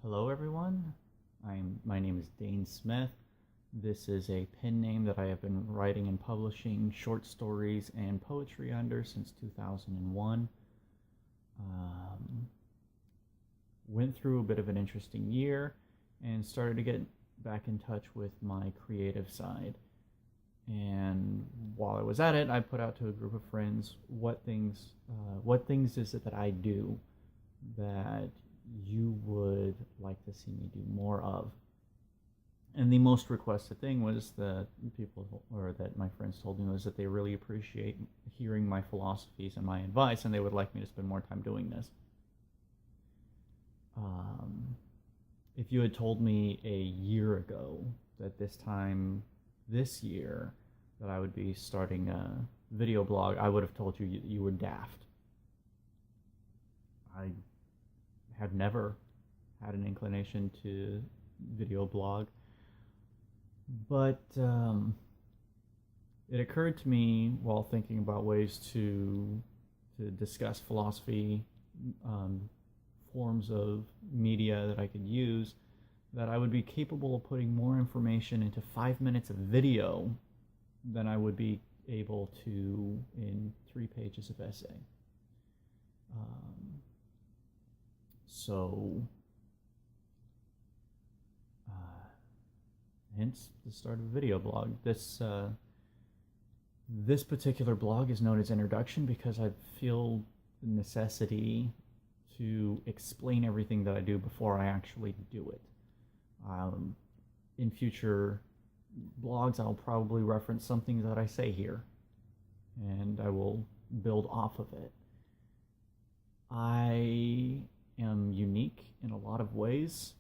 Hello, everyone. My name is Dane Smith. This is a pen name that I have been writing and publishing short stories and poetry under since 2001. Um, Went through a bit of an interesting year and started to get back in touch with my creative side. And while I was at it, I put out to a group of friends what things is it that I do that you would like to see me do more of. And the most requested thing was that my friends told me was that they really appreciate hearing my philosophies and my advice, and they would like me to spend more time doing this. Um, if you had told me a year ago that this time this year that I would be starting a video blog, I would have told you were daft. I had never had an inclination to video blog, but it occurred to me while thinking about ways to discuss philosophy, forms of media that I could use, that I would be capable of putting more information into 5 minutes of video than I would be able to in 3 pages of essay. So, hence the start of a video blog. This particular blog is known as Introduction because I feel the necessity to explain everything that I do before I actually do it. In future blogs, I'll probably reference something that I say here, and I will build off of it. I am unique in a lot of ways.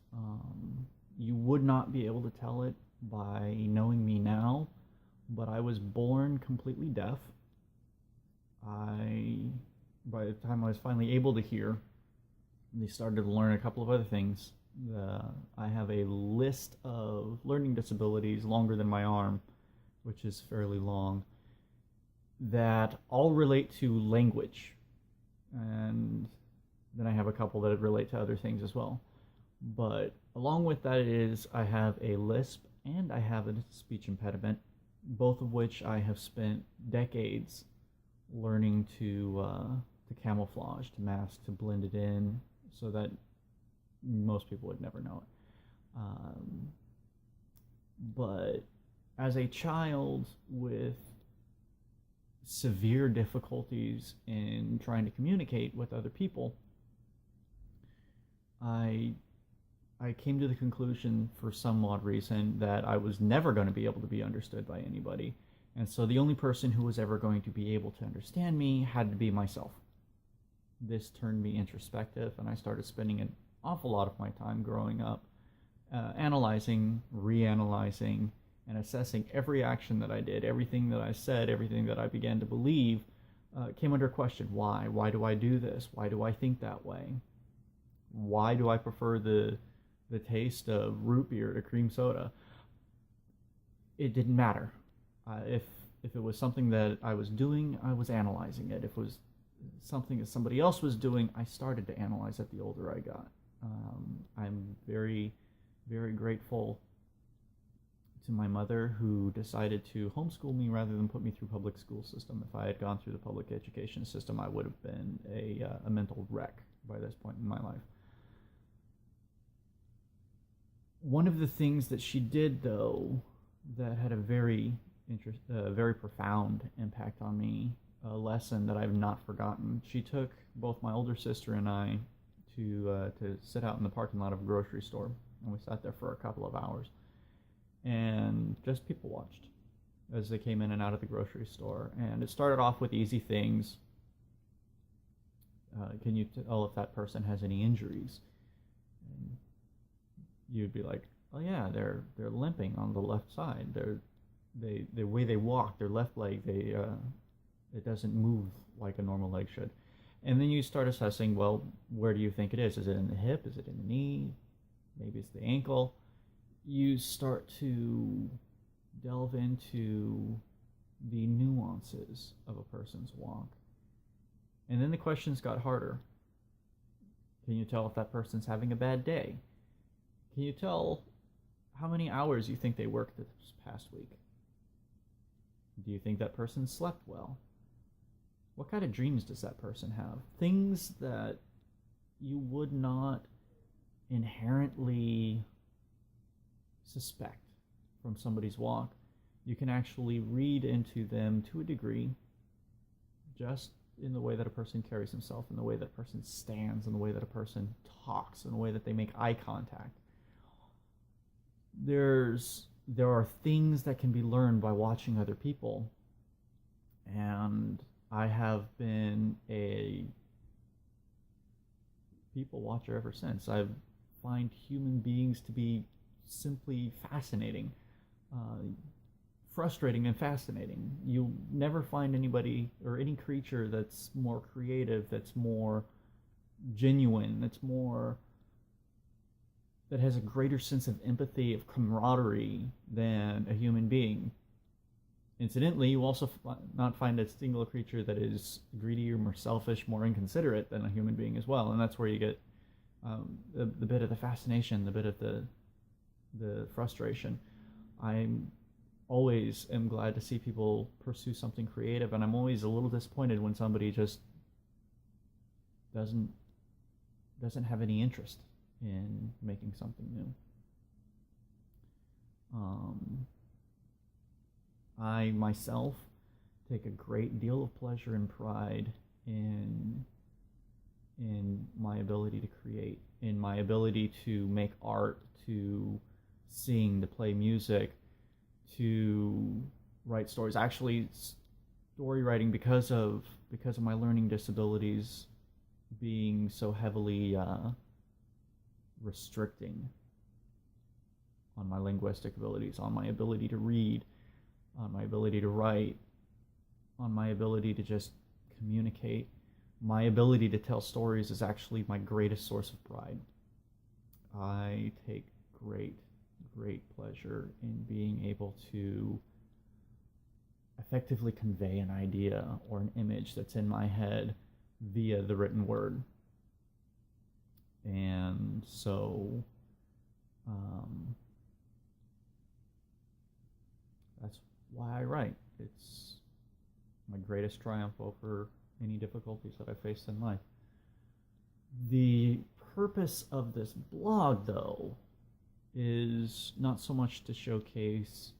You would not be able to tell it by knowing me now, but I was born completely deaf. By the time I was finally able to hear, they started to learn a couple of other things. I have a list of learning disabilities longer than my arm, which is fairly long, that all relate to language. And then I have a couple that relate to other things as well. But along with that is I have a lisp and I have a speech impediment, both of which I have spent decades learning to camouflage, to mask, to blend it in so that most people would never know it. But as a child with severe difficulties in trying to communicate with other people, I came to the conclusion for some odd reason that I was never going to be able to be understood by anybody. And so the only person who was ever going to be able to understand me had to be myself. This turned me introspective, and I started spending an awful lot of my time growing up analyzing, reanalyzing, and assessing every action that I did, everything that I said, everything that I began to believe came under question. Why? Why do I do this? Why do I think that way? Why do I prefer the taste of root beer to cream soda? It didn't matter. If it was something that I was doing, I was analyzing it. If it was something that somebody else was doing, I started to analyze it the older I got. I'm very, very grateful to my mother, who decided to homeschool me rather than put me through public school system. If I had gone through the public education system, I would have been a mental wreck by this point in my life. One of the things that she did, though, that had a very profound impact on me, a lesson that I've not forgotten. She took both my older sister and I to sit out in the parking lot of a grocery store, and we sat there for a couple of hours and just people watched as they came in and out of the grocery store. And it started off with easy things. Can you tell if that person has any injuries? And you'd be like, oh yeah, they're limping on the left side. The way they walk, their left leg, it doesn't move like a normal leg should. And then you start assessing, well, where do you think it is? Is it in the hip? Is it in the knee? Maybe it's the ankle. You start to delve into the nuances of a person's walk. And then the questions got harder. Can you tell if that person's having a bad day? Can you tell how many hours you think they worked this past week? Do you think that person slept well? What kind of dreams does that person have? Things that you would not inherently suspect from somebody's walk, you can actually read into them to a degree, just in the way that a person carries himself, in the way that a person stands, in the way that a person talks, in the way that they make eye contact. There are things that can be learned by watching other people, and I have been a people watcher ever since. I find human beings to be simply fascinating, frustrating and fascinating. You never find anybody or any creature that's more creative, that's more genuine, that has a greater sense of empathy, of camaraderie than a human being. Incidentally, you also not find a single creature that is greedier, more selfish, more inconsiderate than a human being as well, and that's where you get the bit of the fascination, the bit of the frustration. I'm always am glad to see people pursue something creative, and I'm always a little disappointed when somebody just doesn't have any interest in making something new. I myself take a great deal of pleasure and pride in my ability to create, in my ability to make art, to sing, to play music, to write stories. Actually, story writing, because of my learning disabilities being so heavily restricting on my linguistic abilities, on my ability to read, on my ability to write, on my ability to just communicate. My ability to tell stories is actually my greatest source of pride. I take great pleasure in being able to effectively convey an idea or an image that's in my head via the written word. And so that's why I write. It's my greatest triumph over any difficulties that I faced in life. The purpose of this blog, though, is not so much to showcase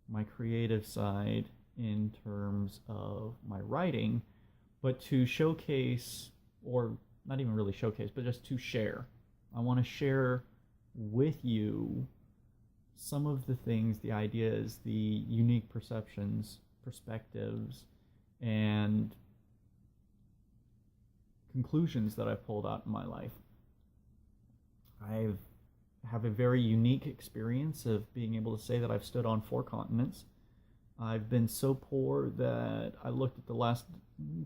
my creative side in terms of my writing, but to showcase, or not even really showcase, but just to share. I want to share with you some of the things, the ideas, the unique perceptions, perspectives, and conclusions that I've pulled out in my life. I have a very unique experience of being able to say that I've stood on 4 continents. I've been so poor that I looked at the last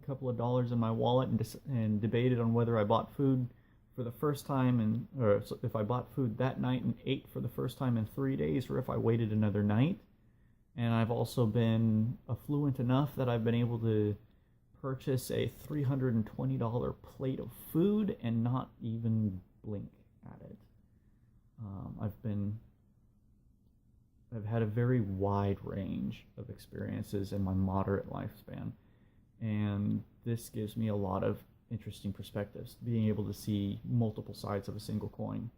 couple of dollars in my wallet and debated on whether I bought food for the first time, or if I bought food that night and ate for the first time in 3 days, or if I waited another night. And I've also been affluent enough that I've been able to purchase a $320 plate of food and not even blink at it. I've had a very wide range of experiences in my moderate lifespan, and this gives me a lot of interesting perspectives, being able to see multiple sides of a single coin,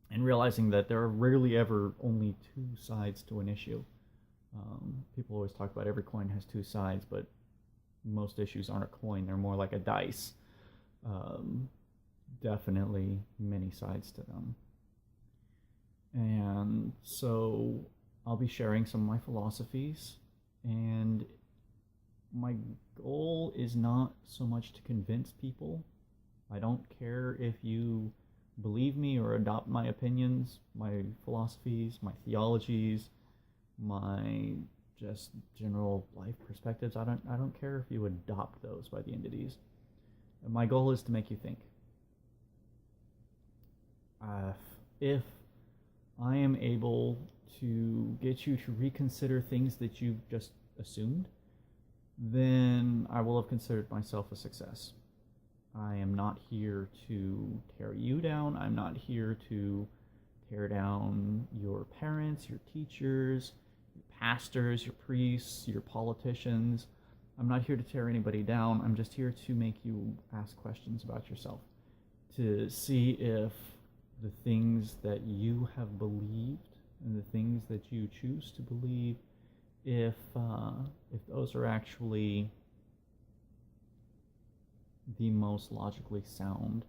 and realizing that there are rarely ever only 2 sides to an issue. People always talk about every coin has 2 sides, but most issues aren't a coin, they're more like a dice. Definitely many sides to them. And so I'll be sharing some of my philosophies, and my goal is not so much to convince people. I don't care if you believe me or adopt my opinions, my philosophies, my theologies, my just general life perspectives. I don't care if you adopt those by the end of these. My goal is to make you think. If I am able to get you to reconsider things that you've just assumed, then I will have considered myself a success. I am not here to tear you down. I'm not here to tear down your parents, your teachers, your pastors, your priests, your politicians. I'm not here to tear anybody down. I'm just here to make you ask questions about yourself, to see if the things that you have believed and the things that you choose to believe, if those are actually the most logically sound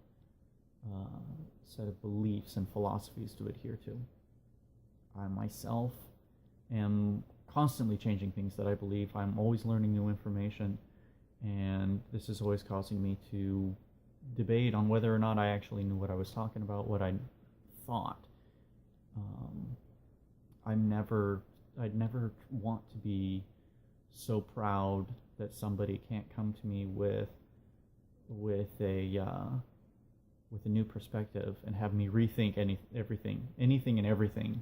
set of beliefs and philosophies to adhere to. I myself am constantly changing things that I believe. I'm always learning new information, and this is always causing me to debate on whether or not I actually knew what I was talking about, what I thought. I'd never want to be so proud that somebody can't come to me with a new perspective and have me rethink anything and everything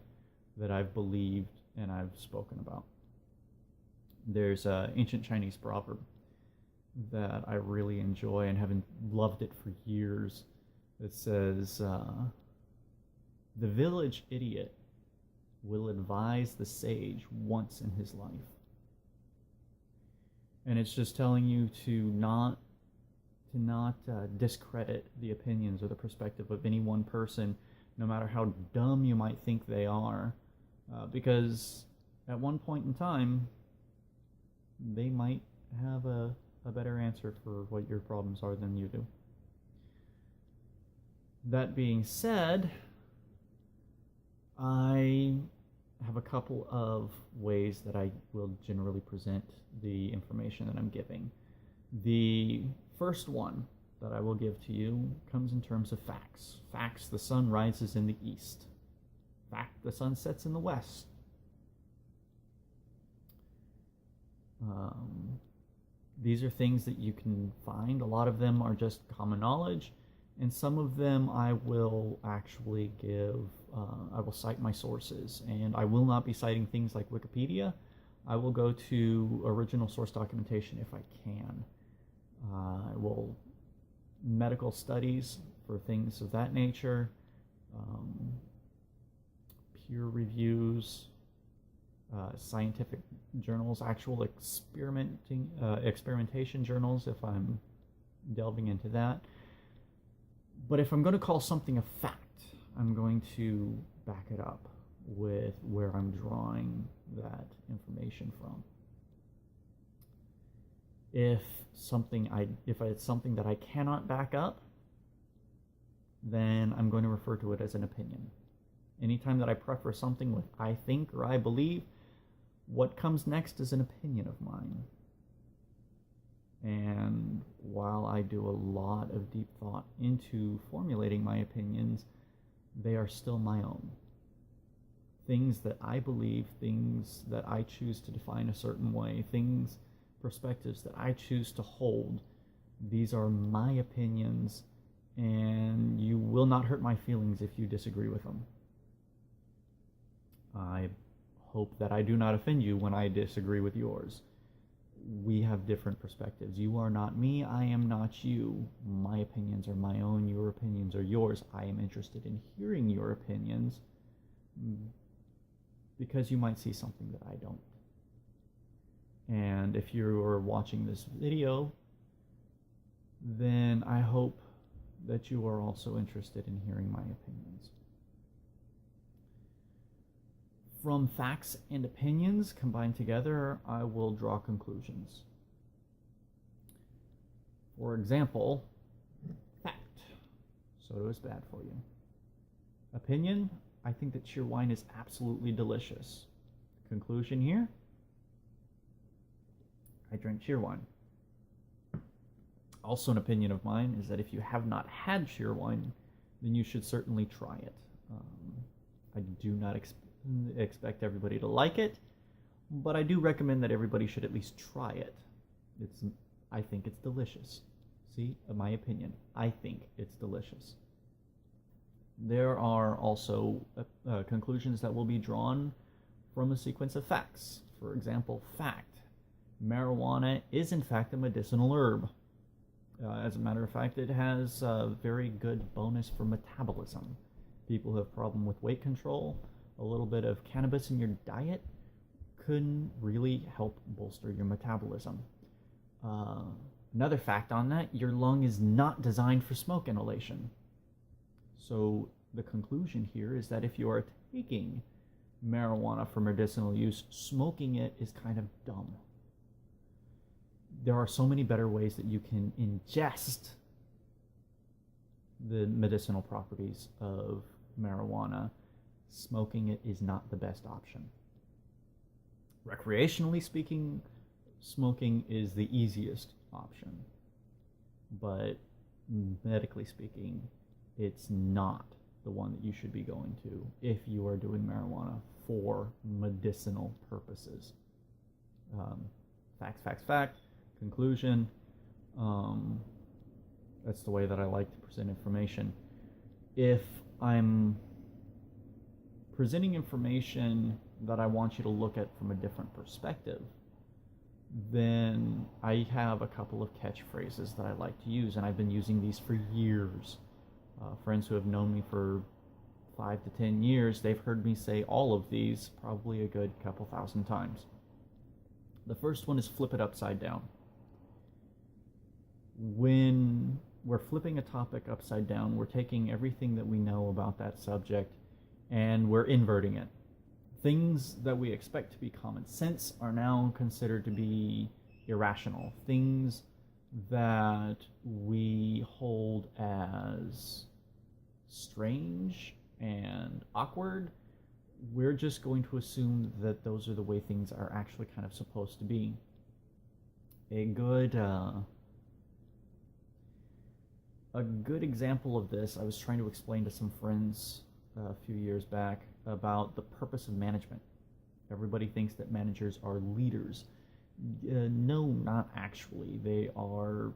that I've believed and I've spoken about. There's an ancient Chinese proverb that I really enjoy and have loved it for years. It says, the village idiot will advise the sage once in his life. And it's just telling you to not discredit the opinions or the perspective of any one person, no matter how dumb you might think they are, because at one point in time, they might have a better answer for what your problems are than you do. That being said, I have a couple of ways that I will generally present the information that I'm giving. The first one that I will give to you comes in terms of facts. Facts: the sun rises in the east. Fact: the sun sets in the west. These are things that you can find. A lot of them are just common knowledge, and some of them I will actually give, I will cite my sources, and I will not be citing things like Wikipedia. I will go to original source documentation if I can. I will medical studies for things of that nature, peer reviews, scientific journals, actual experimentation journals if I'm delving into that. But if I'm going to call something a fact, I'm going to back it up with where I'm drawing that information from. If it's something that I cannot back up, then I'm going to refer to it as an opinion. Anytime that I preface something with I think or I believe, what comes next is an opinion of mine. And while I do a lot of deep thought into formulating my opinions, they are still my own. Things that I believe, things that I choose to define a certain way, perspectives that I choose to hold, these are my opinions, and you will not hurt my feelings if you disagree with them. I hope that I do not offend you when I disagree with yours. We have different perspectives. You are not me, I am not you. My opinions are my own, your opinions are yours. I am interested in hearing your opinions because you might see something that I don't. And if you are watching this video, then I hope that you are also interested in hearing my opinions. From facts and opinions combined together, I will draw conclusions. For example, fact: soda is bad for you. Opinion: I think that cheer wine is absolutely delicious. Conclusion here: I drink cheer wine. Also, an opinion of mine is that if you have not had cheer wine, then you should certainly try it. I do not expect everybody to like it, but I do recommend that everybody should at least try it. I think it's delicious. See, my opinion, I think it's delicious. There are also conclusions that will be drawn from a sequence of facts. For example, fact: marijuana is in fact a medicinal herb. As a matter of fact, it has a very good bonus for metabolism. people who have problem with weight control, a little bit of cannabis in your diet can really help bolster your metabolism. Another fact on that, your lung is not designed for smoke inhalation. So the conclusion here is that if you are taking marijuana for medicinal use, smoking it is kind of dumb. There are so many better ways that you can ingest the medicinal properties of marijuana. Smoking it is not the best option. Recreationally speaking, smoking is the easiest option. But medically speaking, it's not the one that you should be going to if you are doing marijuana for medicinal purposes. Fact. Conclusion. That's the way that I like to present information. If I'm presenting information that I want you to look at from a different perspective, then I have a couple of catchphrases that I like to use, and I've been using these for years. Friends who have known me for 5 to 10 years, they've heard me say all of these probably a good couple thousand times. The first one is flip it upside down. When we're flipping a topic upside down, we're taking everything that we know about that subject and we're inverting it. Things that we expect to be common sense are now considered to be irrational. Things that we hold as strange and awkward, we're just going to assume that those are the way things are actually kind of supposed to be. A good example of this, I was trying to explain to some friends a few years back about the purpose of management. Everybody thinks that managers are leaders. No, not actually. They are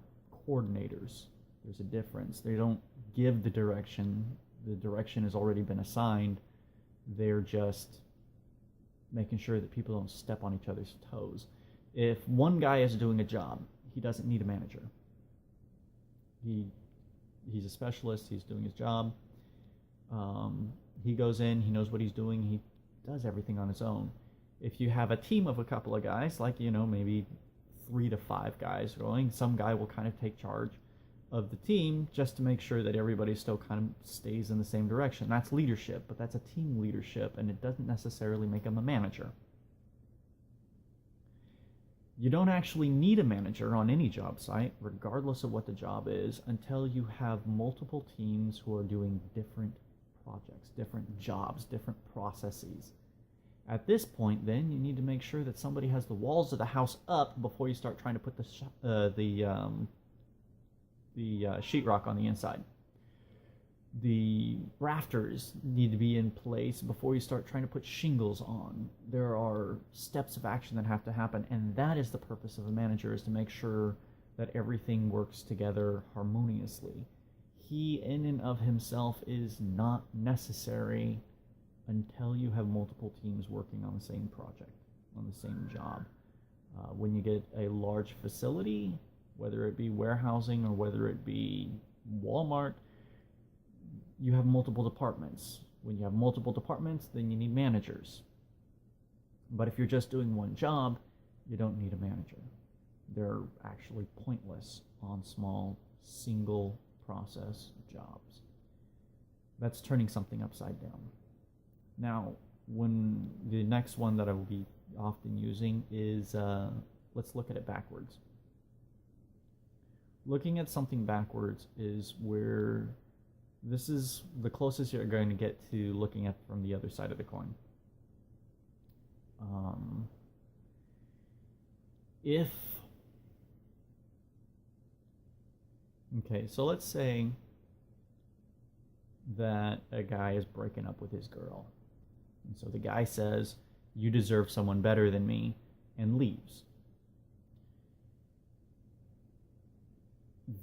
coordinators. There's a difference. They don't give the direction. The direction has already been assigned. They're just making sure that people don't step on each other's toes. If one guy is doing a job, he doesn't need a manager. He's a specialist. He's doing his job. He goes in. He knows what he's doing. He does everything on his own. If you have a team of a couple of guys, like, maybe 3 to 5 guys going, some guy will kind of take charge of the team just to make sure that everybody still kind of stays in the same direction. That's leadership, but that's a team leadership, and it doesn't necessarily make him a manager. You don't actually need a manager on any job site, regardless of what the job is, until you have multiple teams who are doing different projects, different jobs, different processes. At this point, then, you need to make sure that somebody has the walls of the house up before you start trying to put the sheetrock on the inside. The rafters need to be in place before you start trying to put shingles on. There are steps of action that have to happen, and that is the purpose of a manager, is to make sure that everything works together harmoniously. He, in and of himself, is not necessary until you have multiple teams working on the same project, on the same job. When you get a large facility, whether it be warehousing or whether it be Walmart, you have multiple departments. When you have multiple departments, then you need managers. But if you're just doing one job, you don't need a manager. They're actually pointless on small, single process jobs. That's turning something upside down. Now, when the next one that I will be often using is, let's look at it backwards. Looking at something backwards is where this is the closest you're going to get to looking at from the other side of the coin. Okay, so let's say that a guy is breaking up with his girl. And so the guy says, "You deserve someone better than me," and leaves.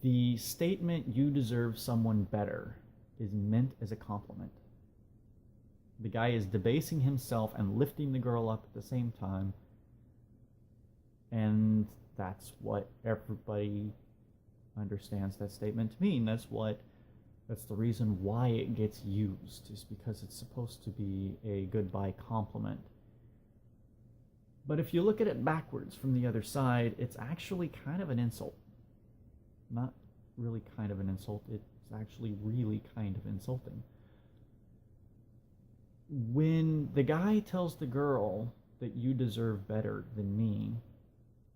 The statement, "You deserve someone better," is meant as a compliment. The guy is debasing himself and lifting the girl up at the same time. And that's what everybody understands that statement to mean. That's what That's the reason why it gets used, is because it's supposed to be a goodbye compliment. But if you look at it backwards from the other side, it's actually kind of an insult. Not really kind of an insult, it's actually really kind of insulting. When the guy tells the girl that you deserve better than me,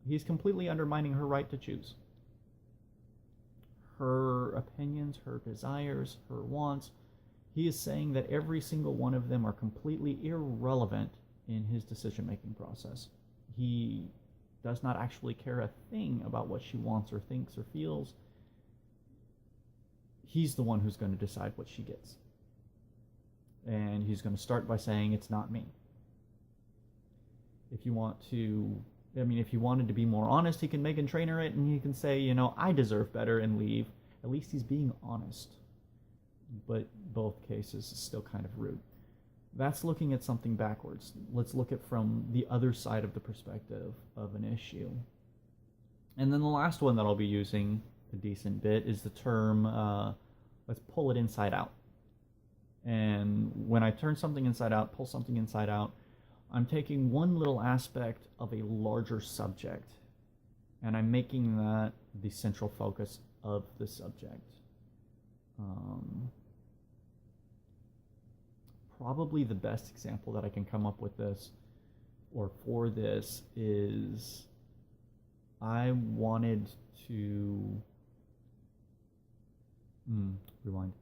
he's completely undermining her right to choose. Her opinions, her desires, her wants. He is saying that every single one of them are completely irrelevant in his decision-making process. He does not actually care a thing about what she wants or thinks or feels. He's the one who's going to decide what she gets. And he's going to start by saying, it's not me. If you wanted to be more honest, he can Meghan Trainor it and he can say, I deserve better and leave. At least he's being honest. But both cases is still kind of rude. That's looking at something backwards. Let's look at from the other side of the perspective of an issue. And then the last one that I'll be using a decent bit is the term, let's pull it inside out. And when I turn something inside out, pull something inside out, I'm taking one little aspect of a larger subject, and I'm making that the central focus of the subject. Probably the best example that I can come up with this, or for this, is I wanted to... rewind.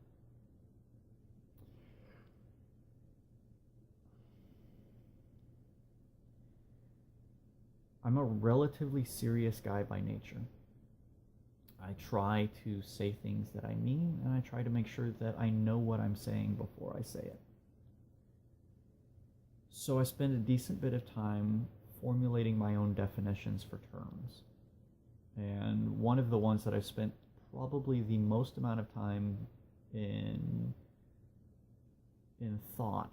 I'm a relatively serious guy by nature. I try to say things that I mean, and I try to make sure that I know what I'm saying before I say it. So I spend a decent bit of time formulating my own definitions for terms. And one of the ones that I've spent probably the most amount of time in thought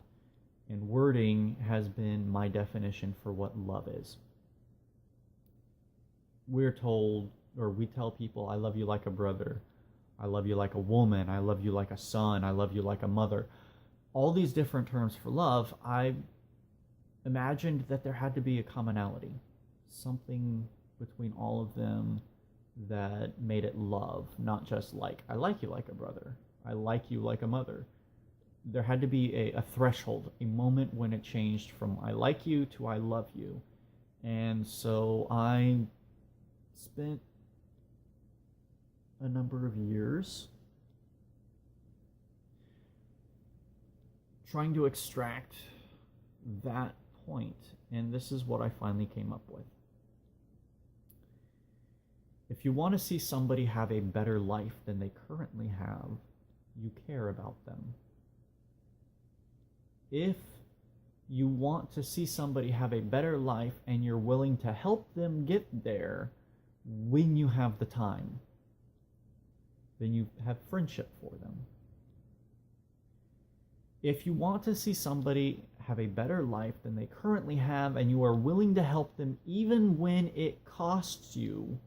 and wording has been my definition for what love is. We're told, or we tell people, I love you like a brother, I love you like a woman, I love you like a son, I love you like a mother. All these different terms for love, I imagined that there had to be a commonality, something between all of them that made it love, not just like, I like you like a brother, I like you like a mother. There had to be a threshold, a moment when it changed from I like you to I love you. And so I spent a number of years trying to extract that point, and this is what I finally came up with. If you want to see somebody have a better life than they currently have, you care about them. If you want to see somebody have a better life and you're willing to help them get there when you have the time, then you have friendship for them. If you want to see somebody have a better life than they currently have and you are willing to help them even when it costs you,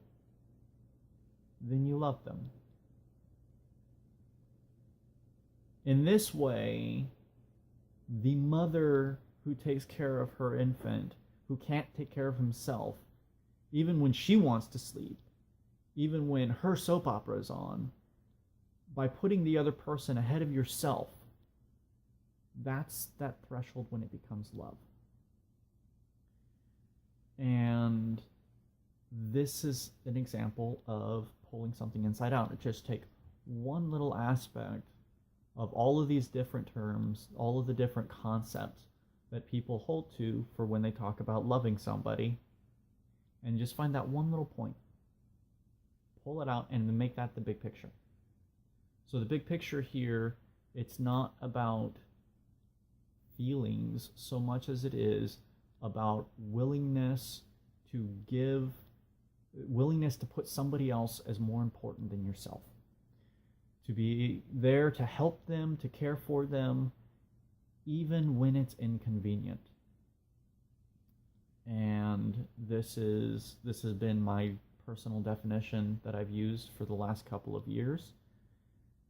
then you love them. In this way, the mother who takes care of her infant, who can't take care of himself, even when she wants to sleep, even when her soap opera is on, by putting the other person ahead of yourself, that's that threshold when it becomes love. And this is an example of pulling something inside out. It just takes one little aspect of all of these different terms, all of the different concepts that people hold to for when they talk about loving somebody, and just find that one little point, pull it out, and then make that the big picture. So the big picture here, it's not about feelings so much as it is about willingness to give, willingness to put somebody else as more important than yourself, to be there to help them, to care for them, even when it's inconvenient. And this has been my personal definition that I've used for the last couple of years.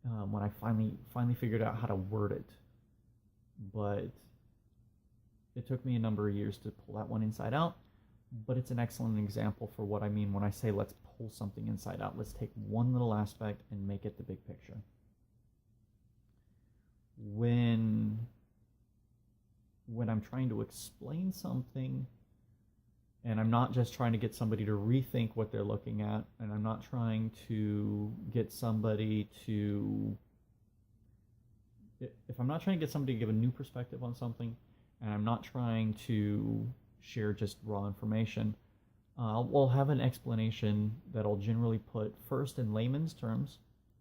when I finally figured out how to word it. But it took me a number of years to pull that one inside out. But it's an excellent example for what I mean when I say let's pull something inside out. Let's take one little aspect and make it the big picture. When I'm trying to explain something, and I'm not just trying to get somebody to rethink what they're looking at, and I'm not trying to get somebody to... If I'm not trying to get somebody to give a new perspective on something, and I'm not trying to share just raw information, we'll have an explanation that I'll generally put first in layman's terms,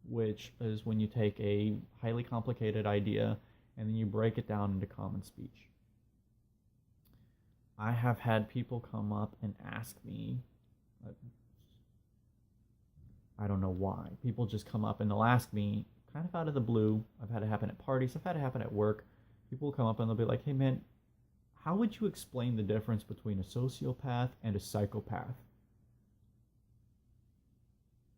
which is when you take a highly complicated idea and then you break it down into common speech. I have had people come up and ask me, I don't know why, people just come up and they'll ask me kind of out of the blue. I've had it happen at parties, I've had it happen at work. People will come up and they'll be like, hey man, how would you explain the difference between a sociopath and a psychopath?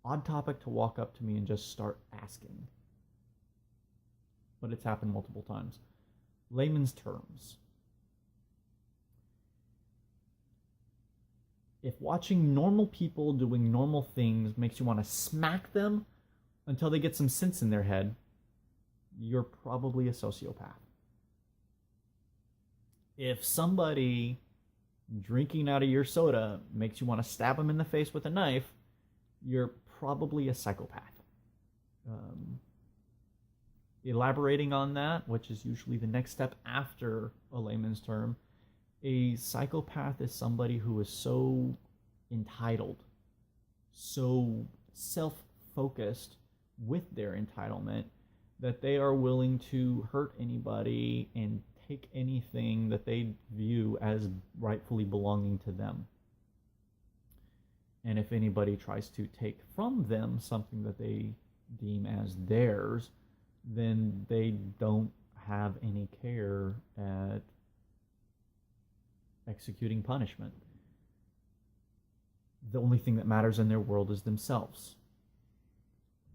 Odd topic to walk up to me and just start asking. But it's happened multiple times. Layman's terms. If watching normal people doing normal things makes you want to smack them until they get some sense in their head, you're probably a sociopath. If somebody drinking out of your soda makes you want to stab them in the face with a knife, you're probably a psychopath. Elaborating on that, which is usually the next step after a layman's term, a psychopath is somebody who is so entitled, so self-focused with their entitlement that they are willing to hurt anybody and take anything that they view as rightfully belonging to them. And if anybody tries to take from them something that they deem as theirs, then they don't have any care at executing punishment. The only thing that matters in their world is themselves.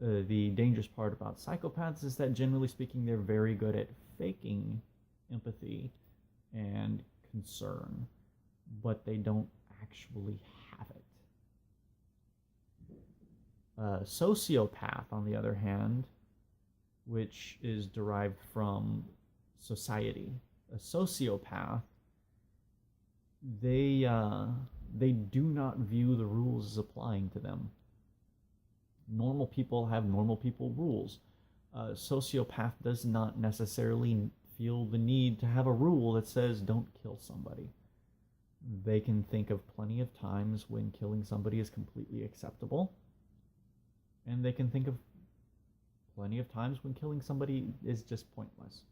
The dangerous part about psychopaths is that, generally speaking, they're very good at faking empathy and concern, but they don't actually have it. A sociopath, on the other hand, which is derived from society, a sociopath, they do not view the rules as applying to them. Normal people have normal people rules. A sociopath does not necessarily feel the need to have a rule that says don't kill somebody. They can think of plenty of times when killing somebody is completely acceptable, and they can think of plenty of times when killing somebody is just pointless.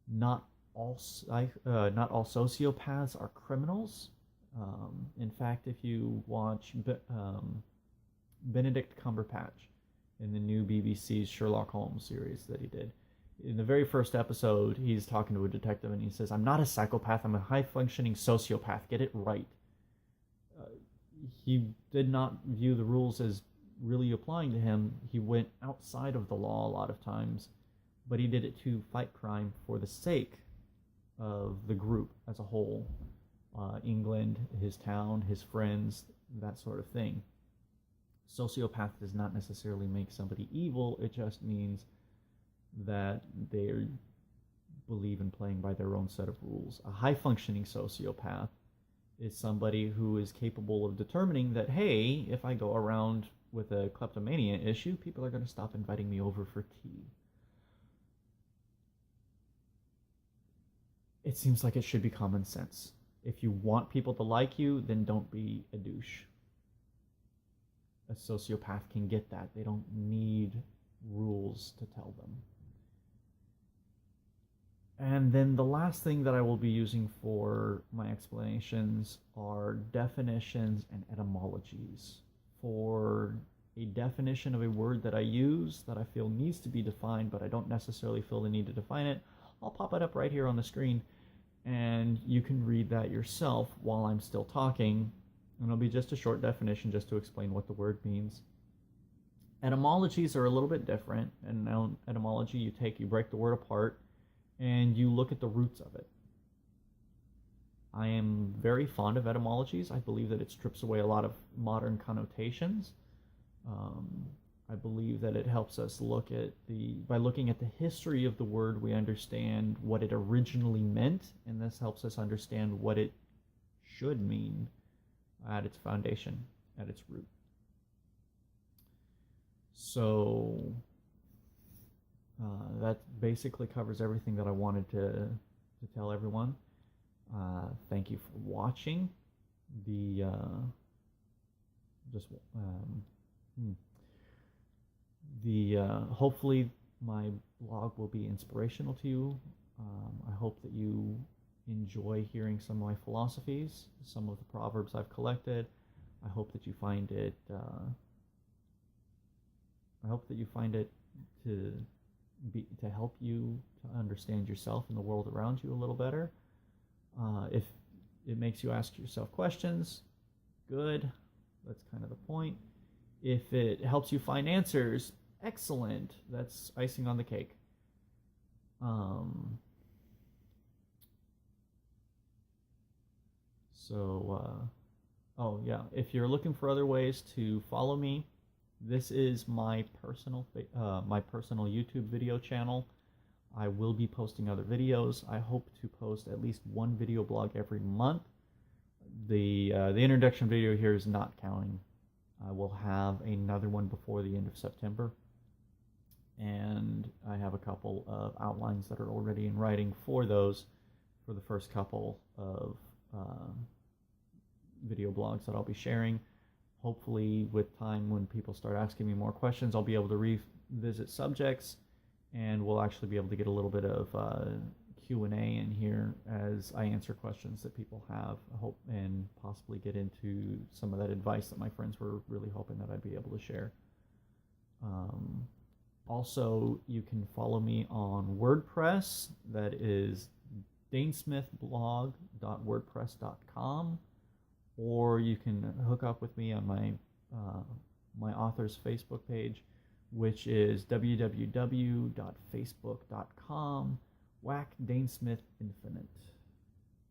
Not all sociopaths are criminals. In fact, if you watch Benedict Cumberbatch in the new BBC's Sherlock Holmes series that he did, in the very first episode, he's talking to a detective and he says, I'm not a psychopath, I'm a high-functioning sociopath, get it right. He did not view the rules as really applying to him. He went outside of the law a lot of times, but he did it to fight crime for the sake of the group as a whole. England, his town, his friends, that sort of thing. Sociopath does not necessarily make somebody evil, it just means that they believe in playing by their own set of rules. A high-functioning sociopath is somebody who is capable of determining that, hey, if I go around with a kleptomania issue, people are going to stop inviting me over for tea. It seems like it should be common sense. If you want people to like you, then don't be a douche. A sociopath can get that. They don't need rules to tell them. And then the last thing that I will be using for my explanations are definitions and etymologies. For a definition of a word that I use that I feel needs to be defined, but I don't necessarily feel the need to define it, I'll pop it up right here on the screen, and you can read that yourself while I'm still talking. And it'll be just a short definition just to explain what the word means. Etymologies are a little bit different. And now etymology, you break the word apart and you look at the roots of it. I am very fond of etymologies. I believe that it strips away a lot of modern connotations. I believe that it helps us by looking at the history of the word, we understand what it originally meant, and this helps us understand what it should mean at its foundation, at its root. So that basically covers everything that I wanted to tell everyone. Thank you for watching. Hopefully my blog will be inspirational to you. I hope that you enjoy hearing some of my philosophies, some of the proverbs I've collected. I hope that you find it to help you to understand yourself and the world around you a little better. If it makes you ask yourself questions, good. That's kind of the point. If it helps you find answers, excellent. That's icing on the cake. If you're looking for other ways to follow me, this is my personal YouTube video channel. I will be posting other videos. I hope to post at least one video blog every month. The introduction video here is not counting. I will have another one before the end of September. And I have a couple of outlines that are already in writing for those, for the first couple of video blogs that I'll be sharing. Hopefully, with time, when people start asking me more questions, I'll be able to revisit subjects, and we'll actually be able to get a little bit of Q&A in here as I answer questions that people have, I hope, and possibly get into some of that advice that my friends were really hoping that I'd be able to share. Also, you can follow me on WordPress. That is danesmithblog.wordpress.com, or you can hook up with me on my author's Facebook page, which is www.facebook.com/DaneSmithInfinite.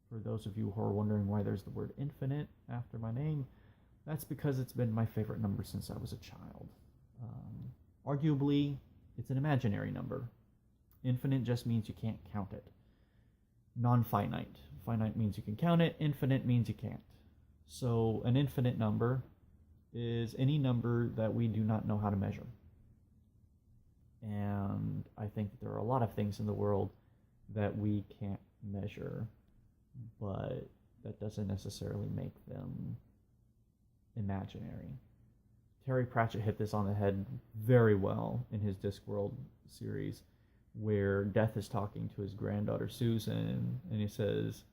For those of you who are wondering why there's the word infinite after my name, that's because it's been my favorite number since I was a child. Arguably, it's an imaginary number. Infinite just means you can't count it. Non-finite. Finite means you can count it. Infinite means you can't. So an infinite number is any number that we do not know how to measure. And I think that there are a lot of things in the world that we can't measure, but that doesn't necessarily make them imaginary. Terry Pratchett hit this on the head very well in his Discworld series, where Death is talking to his granddaughter Susan, and he says,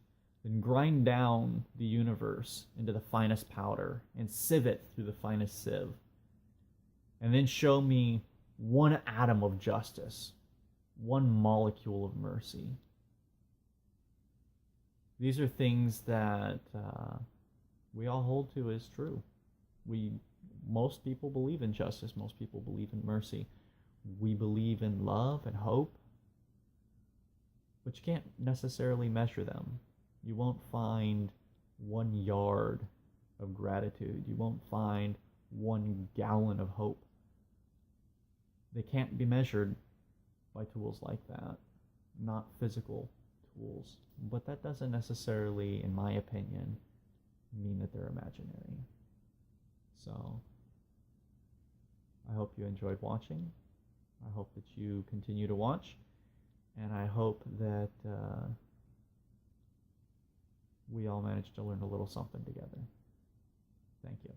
"Then grind down the universe into the finest powder and sieve it through the finest sieve. And then show me one atom of justice, one molecule of mercy." These are things that we all hold to as true. Most people believe in justice. Most people believe in mercy. We believe in love and hope, but you can't necessarily measure them. You won't find 1 yard of gratitude. You won't find 1 gallon of hope. They can't be measured by tools like that, not physical tools. But that doesn't necessarily, in my opinion, mean that they're imaginary. So, I hope you enjoyed watching. I hope that you continue to watch. And I hope that we all managed to learn a little something together. Thank you.